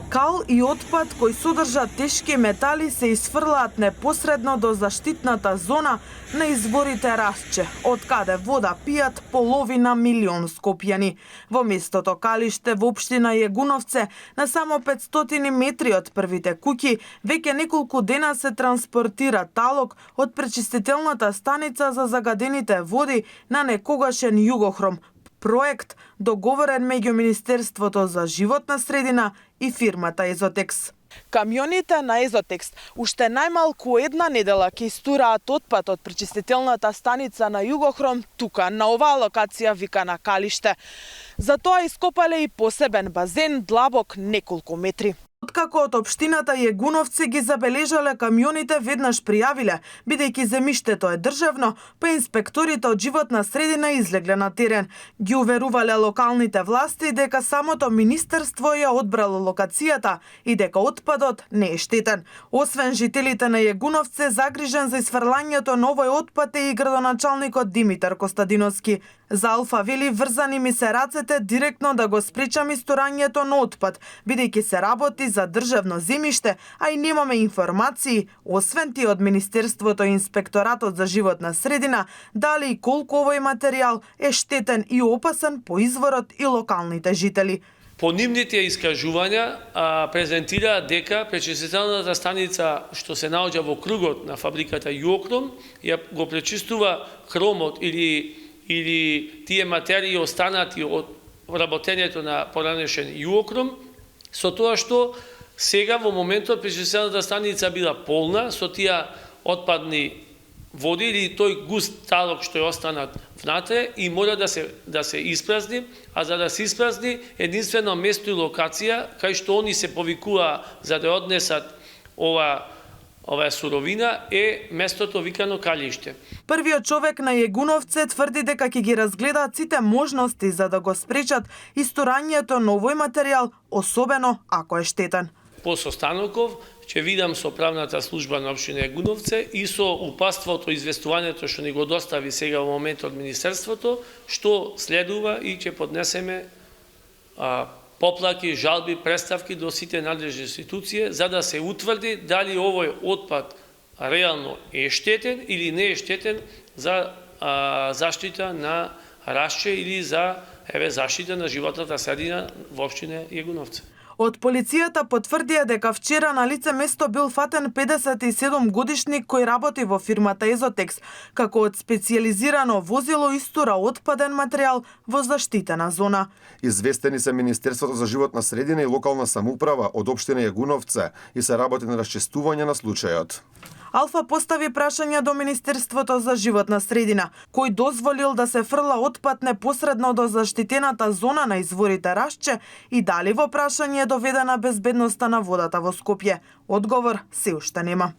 Кал и отпад кои содржат тешки метали се изфрлаат непосредно до заштитната зона на изворите Рашче, од каде вода пијат половина милион скопјани. Во местото калиште во општина Јегуновце, на само 500 метри од првите куќи, веќе неколку дена се транспортира талок од пречистителната станица за загадените води на некогашен Југохром, проект договорен меѓу Министерството за животна средина и фирмата Езотекс. Камионите на Езотекс уште најмалку една недела ќе истураат отпад од пречистителната станица на Југохром тука, на оваа локација викана Калиште. Затоа ископале и посебен базен длабок неколку метри. Откако од општината Јегуновци ги забележале камионите, веднаш пријавиле, бидејќи земјиштето е државно, па инспекторите од животна средина излегле на терен. Ги уверувале локалните власти дека самото министерство ја одбрало локацијата и дека отпадот не е штетен. Освен жителите на Јегуновци, загрижен за изфрлањето на овој отпад е и градоначалникот Димитар Костадиновски. За Алфа вели, врзани ми се рацете директно да го спречам исторањето на отпад, бидејќи се работи за државно земјиште, а и немаме информации, освен тие од Министерството и Инспекторатот за животна средина, дали и колку овој материјал е штетен и опасен по изворот и локалните жители. По нивните искажувања презентира дека пречистителната станица што се наоѓа во кругот на фабриката Југохром ја го пречистува хромот или тие материи останати од работењето на поранешен Југохром, со тоа што сега во моментот пречистителната станица била полна со тие отпадни води или тој густ талок што е останат внатре и мора да се испразни, а за да се испразни единствено место и локација кај што они се повикува за да однесат оваа суровина е местото викано Калиште. Првиот човек на Јегуновце тврди дека ќе ги разгледаат сите можности за да го спречат исторањето на овој материјал, особено ако е штетен. По состаноков ќе видам со правната служба на општина Јегуновце и со упатството известувањето што ни го достави сега во моментот Министерството, што следува и ќе поднесеме поплаки, жалби, представки до сите надлежни институции за да се утврди дали овој отпад реално е штетен или не е штетен за заштита на Рашче или за заштита на животната средина во општина Јегуновце. Од полицијата потврдија дека вчера на лице место бил фатен 57 годишник кој работи во фирмата Езотекс, како од специјализирано возило истура отпаден материјал во заштитена зона. Известени се Министерството за животна средина и локална самоуправа од општина Јегуновце и се работи на расчистување на случајот. Алфа постави прашање до Министерството за животна средина, кој дозволил да се фрла отпад непосредно до заштитената зона на изворите Рашче и дали во прашање е доведена безбедноста на водата во Скопје. Одговор се уште нема.